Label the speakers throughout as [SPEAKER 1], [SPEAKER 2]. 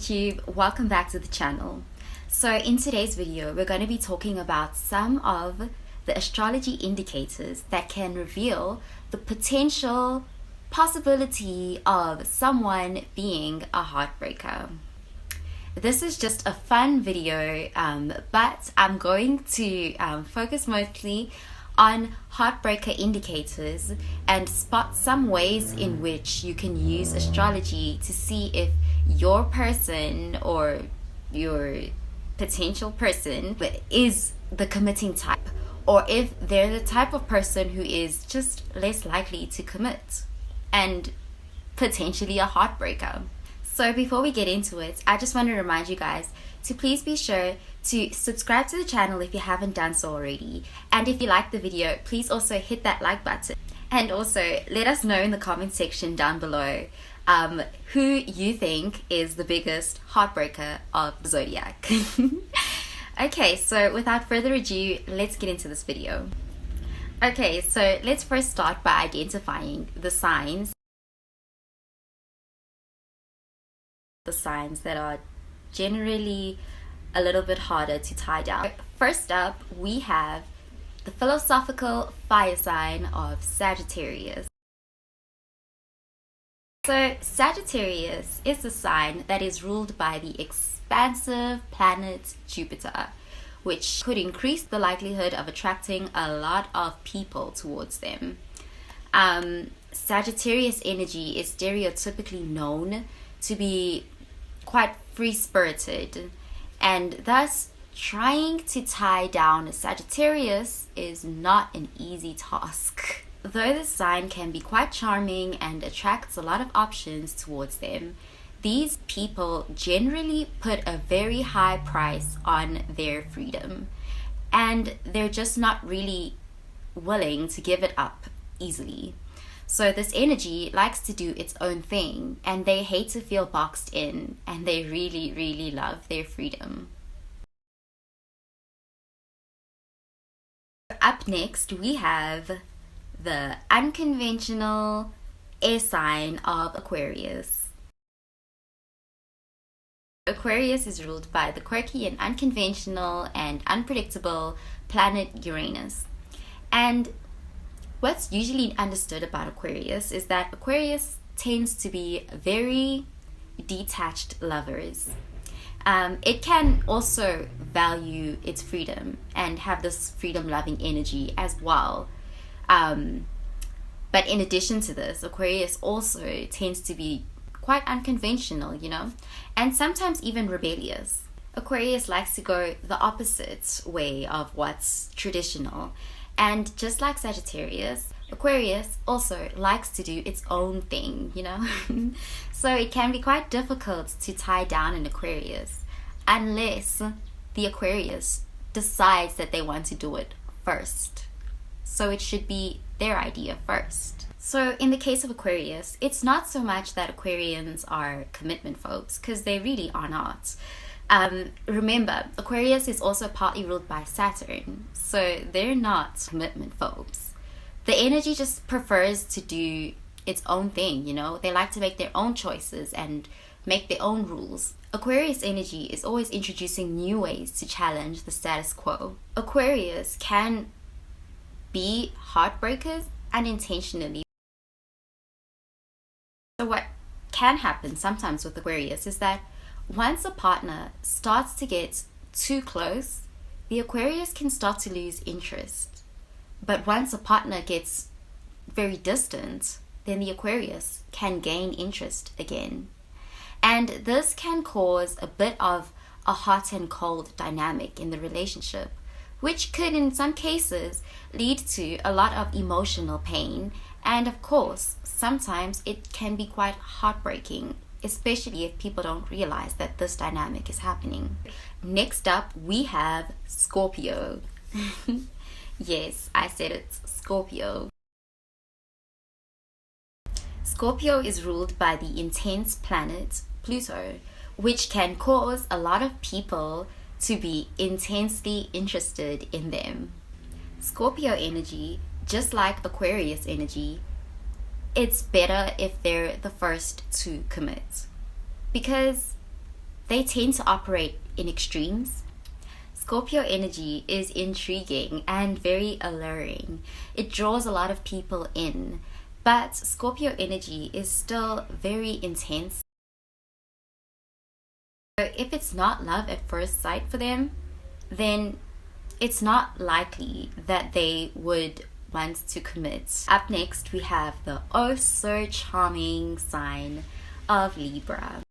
[SPEAKER 1] YouTube, welcome back to the channel. So in today's video, we're going to be talking about some of the astrology indicators that can reveal the potential possibility of someone being a heartbreaker. This is just a fun video, but I'm going to focus mostly on heartbreaker indicators and spot some ways in which you can use astrology to see if your person or your potential person is the committing type, or if they're the type of person who is just less likely to commit and potentially a heartbreaker. So before we get into it, I just want to remind you guys to please be sure to subscribe to the channel if you haven't done so already. And if you like the video, please also hit that like button. And also let us know in the comment section down below who you think is the biggest heartbreaker of the zodiac. Okay, so without further ado, let's get into this video. Okay, so let's first start by identifying the signs. The signs that are generally a little bit harder to tie down. First up, we have the philosophical fire sign of Sagittarius. So Sagittarius is a sign that is ruled by the expansive planet Jupiter, which could increase the likelihood of attracting a lot of people towards them. Sagittarius energy is stereotypically known to be quite free-spirited, and thus trying to tie down a Sagittarius is not an easy task. Though the sign can be quite charming and attracts a lot of options towards them, these people generally put a very high price on their freedom, and they're just not really willing to give it up easily. So this energy likes to do its own thing, and they hate to feel boxed in, and they really, really love their freedom. Up next, we have the unconventional air sign of Aquarius. Aquarius is ruled by the quirky and unconventional and unpredictable planet Uranus. And what's usually understood about Aquarius is that Aquarius tends to be very detached lovers. It can also value its freedom and have this freedom-loving energy as well. But in addition to this, Aquarius also tends to be quite unconventional, and sometimes even rebellious. Aquarius likes to go the opposite way of what's traditional. And just like Sagittarius, Aquarius also likes to do its own thing, So it can be quite difficult to tie down an Aquarius unless the Aquarius decides that they want to do it first. So it should be their idea first. So in the case of Aquarius, it's not so much that Aquarians are commitment folks, because they really are not. Remember, Aquarius is also partly ruled by Saturn, so they're not commitment phobes. The energy just prefers to do its own thing, They like to make their own choices and make their own rules. Aquarius energy is always introducing new ways to challenge the status quo. Aquarius can be heartbreakers unintentionally. So what can happen sometimes with Aquarius is that once a partner starts to get too close, the Aquarius can start to lose interest. But once a partner gets very distant, then the Aquarius can gain interest again. And this can cause a bit of a hot and cold dynamic in the relationship, which could in some cases lead to a lot of emotional pain. And of course, sometimes it can be quite heartbreaking, especially if people don't realize that this dynamic is happening. Next up, we have Scorpio. Yes, I said it's Scorpio. Scorpio is ruled by the intense planet Pluto, which can cause a lot of people to be intensely interested in them. Scorpio energy, just like Aquarius energy, it's better if they're the first to commit, because they tend to operate in extremes. Scorpio energy is intriguing and very alluring. It draws a lot of people in, but Scorpio energy is still very intense. So if it's not love at first sight for them, then it's not likely that they would want to commit. Up next, we have the oh so charming sign of Libra.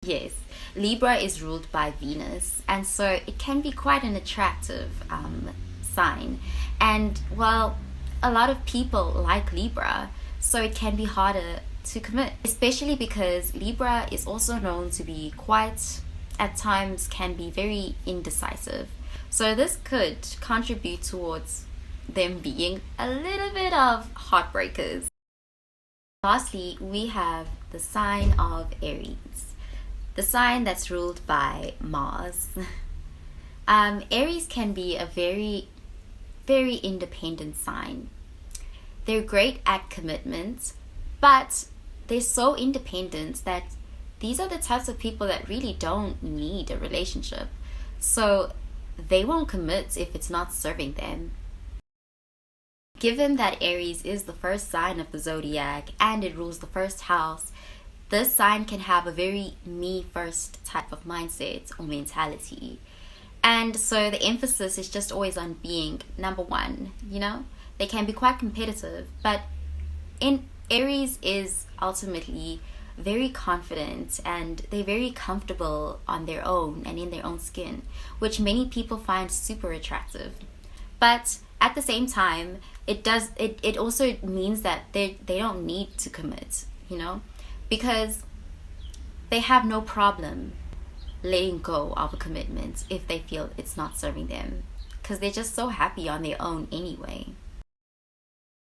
[SPEAKER 1] Yes, Libra is ruled by Venus, and so it can be quite an attractive sign. And well, a lot of people like Libra, so it can be harder to commit, especially because Libra is also known to be quite, at times, can be very indecisive. So this could contribute towards them being a little bit of heartbreakers. Lastly, we have the sign of Aries, the sign that's ruled by Mars. Aries can be a very, very independent sign. They're great at commitment, but they're so independent that these are the types of people that really don't need a relationship. So they won't commit if it's not serving them. Given that Aries is the first sign of the zodiac and it rules the first house, this sign can have a very me first type of mindset or mentality. And so the emphasis is just always on being number one, you know? They can be quite competitive, but Aries is ultimately very confident and they're very comfortable on their own and in their own skin, which many people find super attractive. But at the same time, it also means that they don't need to commit, you know, because they have no problem letting go of a commitment if they feel it's not serving them, because they're just so happy on their own anyway.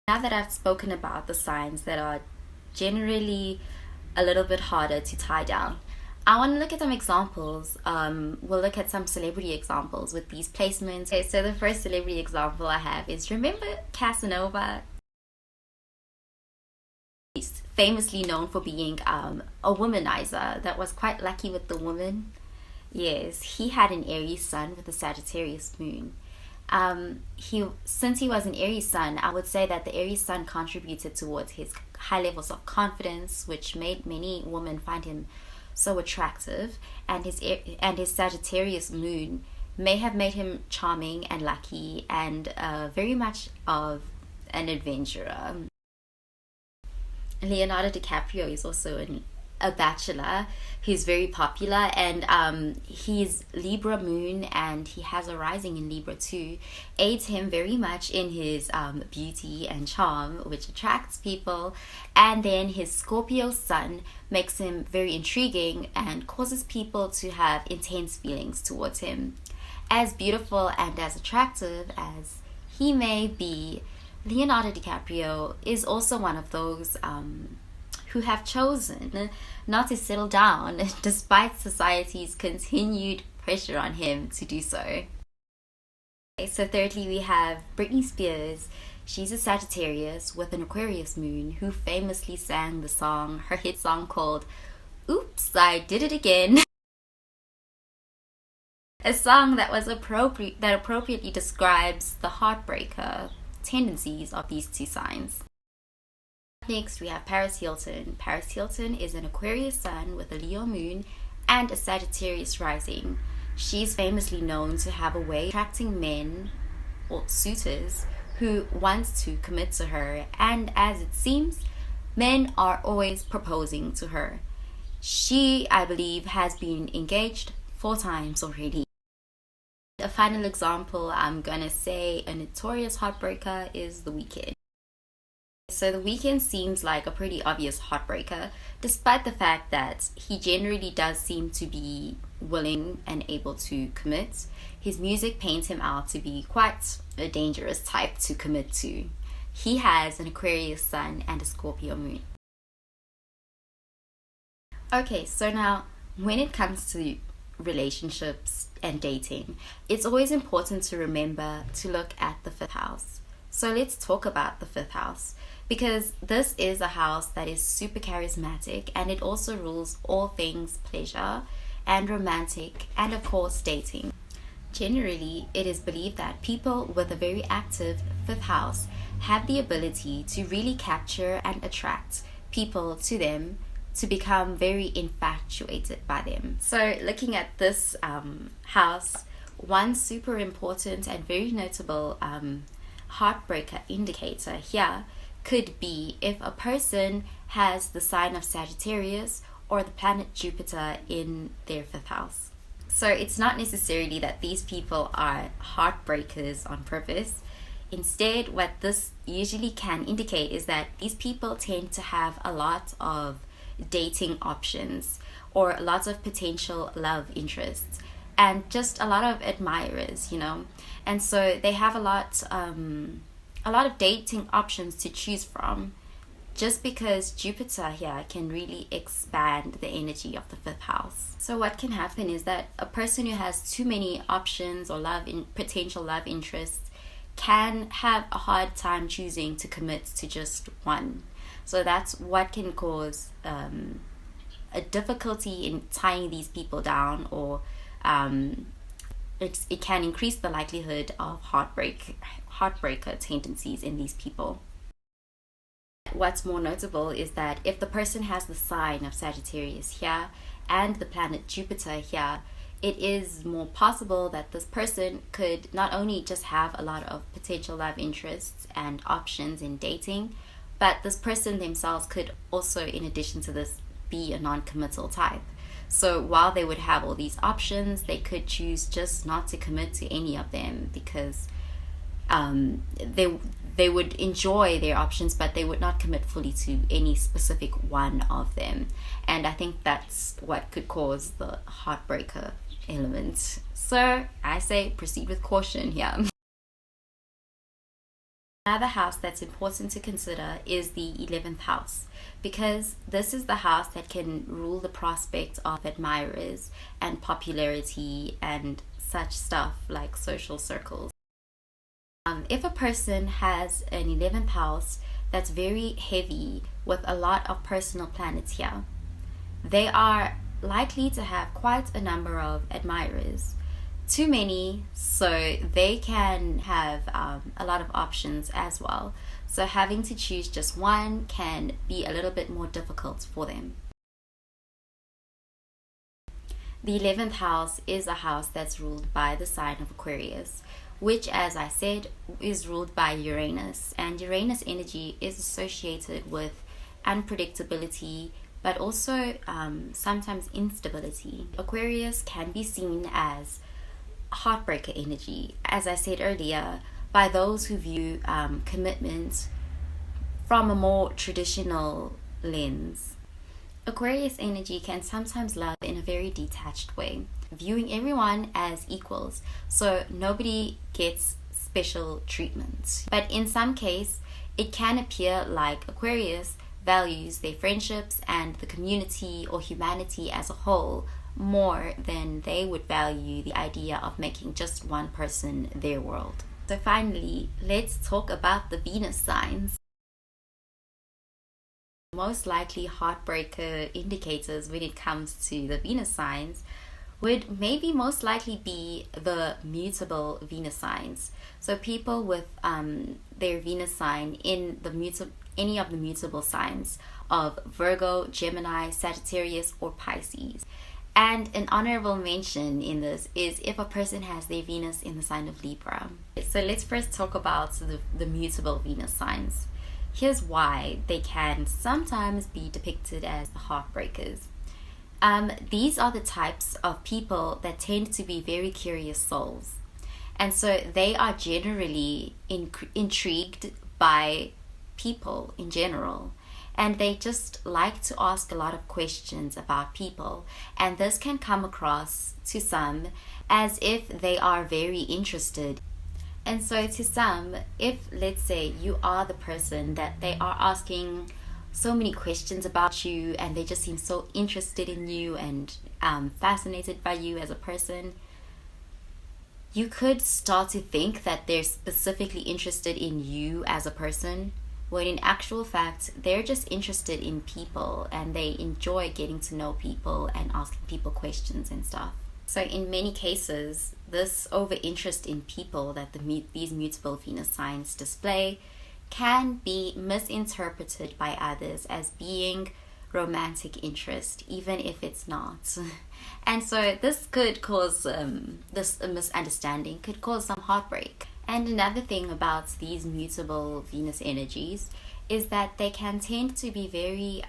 [SPEAKER 1] Now that I've spoken about the signs that are generally a little bit harder to tie down, I want to look at some examples. We'll look at some celebrity examples with these placements. Okay, so the first celebrity example I have is, remember Casanova? He's famously known for being a womanizer that was quite lucky with the woman. Yes, he had an Aries sun with a Sagittarius moon. Since he was an Aries sun, I would say that the Aries sun contributed towards his high levels of confidence, which made many women find him so attractive, and his Sagittarius moon may have made him charming and lucky and very much of an adventurer. Leonardo DiCaprio is also a bachelor. He's very popular, and he's Libra moon, and he has a rising in Libra too, aids him very much in his beauty and charm, which attracts people. And then his Scorpio sun makes him very intriguing and causes people to have intense feelings towards him. As beautiful and as attractive as he may be, Leonardo DiCaprio is also one of those who have chosen not to settle down despite society's continued pressure on him to do so. Okay, so thirdly, we have Britney Spears. She's a Sagittarius with an Aquarius moon who famously sang her hit song called Oops, I Did It Again. A song that appropriately describes the heartbreaker tendencies of these two signs. Next, we have Paris Hilton. Paris Hilton is an Aquarius sun with a Leo moon and a Sagittarius rising. She's famously known to have a way of attracting men or suitors who want to commit to her, and as it seems, men are always proposing to her. She, I believe, has been engaged 4 times already. A final example, I'm gonna say a notorious heartbreaker is The Weeknd. So The Weeknd seems like a pretty obvious heartbreaker, despite the fact that he generally does seem to be willing and able to commit. His music paints him out to be quite a dangerous type to commit to. He has an Aquarius sun and a Scorpio moon. Okay, so now when it comes to relationships and dating, it's always important to remember to look at the 5th house. So let's talk about the 5th house. because this is a house that is super charismatic, and it also rules all things pleasure and romantic, and of course dating. Generally, it is believed that people with a very active fifth house have the ability to really capture and attract people to them, to become very infatuated by them. So looking at this house, one super important and very notable heartbreaker indicator here could be if a person has the sign of Sagittarius or the planet Jupiter in their fifth house. So it's not necessarily that these people are heartbreakers on purpose. Instead, what this usually can indicate is that these people tend to have a lot of dating options or lots of potential love interests and just a lot of admirers, and so they have a lot of dating options to choose from, just because Jupiter here can really expand the energy of the fifth house. So what can happen is that a person who has too many options or potential love interests can have a hard time choosing to commit to just one. So that's what can cause a difficulty in tying these people down, or it can increase the likelihood of heartbreaker tendencies in these people. What's more notable is that if the person has the sign of Sagittarius here and the planet Jupiter here, it is more possible that this person could not only just have a lot of potential love interests and options in dating, but this person themselves could also, in addition to this, be a non-committal type. So while they would have all these options, they could choose just not to commit to any of them, because they would enjoy their options, but they would not commit fully to any specific one of them. And I think that's what could cause the heartbreaker element. So I say proceed with caution here. Another house that's important to consider is the 11th house, because this is the house that can rule the prospect of admirers and popularity and such stuff like social circles. If a person has an 11th house that's very heavy with a lot of personal planets here, they are likely to have quite a number of admirers. Too many, so they can have a lot of options as well. So having to choose just one can be a little bit more difficult for them. The 11th house is a house that's ruled by the sign of Aquarius, which, as I said, is ruled by Uranus. And Uranus energy is associated with unpredictability, but also sometimes instability. Aquarius can be seen as heartbreaker energy, as I said earlier, by those who view commitment from a more traditional lens. Aquarius energy can sometimes love in a very detached way, viewing everyone as equals, so nobody gets special treatment. But in some case, it can appear like Aquarius values their friendships and the community or humanity as a whole more than they would value the idea of making just one person their world. So finally, let's talk about the Venus signs. Most likely heartbreaker indicators when it comes to the Venus signs would maybe most likely be the mutable Venus signs. So people with their Venus sign in the any of the mutable signs of Virgo, Gemini, Sagittarius, or Pisces. And an honorable mention in this is if a person has their Venus in the sign of Libra. So let's first talk about the mutable Venus signs. Here's why they can sometimes be depicted as heartbreakers. These are the types of people that tend to be very curious souls. And so they are generally intrigued by people in general. And they just like to ask a lot of questions about people. And this can come across to some as if they are very interested. And so to some, if let's say you are the person that they are asking so many questions about you, and they just seem so interested in you and fascinated by you as a person, you could start to think that they're specifically interested in you as a person, when in actual fact they're just interested in people and they enjoy getting to know people and asking people questions and stuff. So in many cases, this over interest in people that these mutable Venus signs display can be misinterpreted by others as being romantic interest, even if it's not. And so this could cause this misunderstanding could cause some heartbreak. And another thing about these mutable Venus energies is that they can tend to be very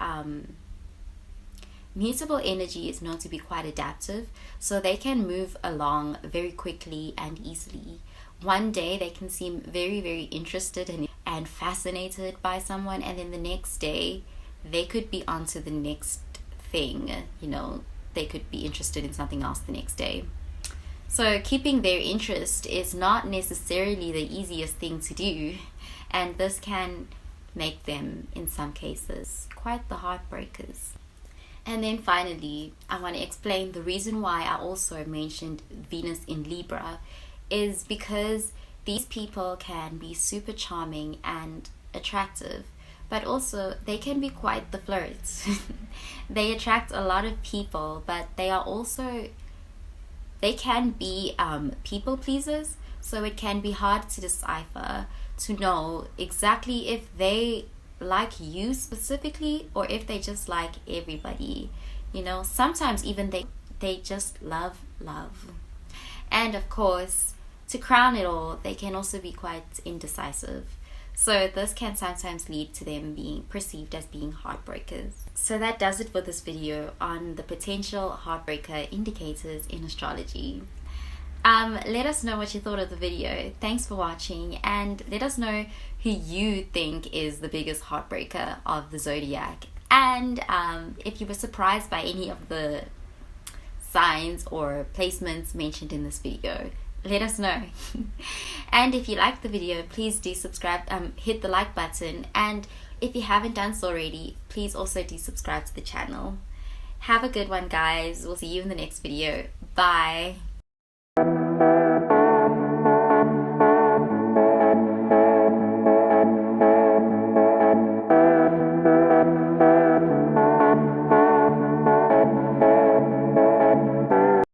[SPEAKER 1] mutable energy is known to be quite adaptive, so they can move along very quickly and easily. One day they can seem very, very interested and fascinated by someone, and then the next day they could be on to the next thing. They could be interested in something else the next day. So keeping their interest is not necessarily the easiest thing to do, and this can make them, in some cases, quite the heartbreakers. And then finally, I want to explain the reason why I also mentioned Venus in Libra is because these people can be super charming and attractive, but also they can be quite the flirts. They attract a lot of people, but they can be people pleasers, so it can be hard to decipher, to know exactly if they like you specifically or if they just like everybody. Sometimes even they just love. And of course, to crown it all, they can also be quite indecisive. So this can sometimes lead to them being perceived as being heartbreakers. So that does it for this video on the potential heartbreaker indicators in astrology. Let us know what you thought of the video. Thanks for watching, and let us know who you think is the biggest heartbreaker of the zodiac. And if you were surprised by any of the signs or placements mentioned in this video, let us know. And if you liked the video, please do subscribe, hit the like button, and if you haven't done so already, please also do subscribe to the channel. Have a good one, guys. We'll see you in the next video. Bye.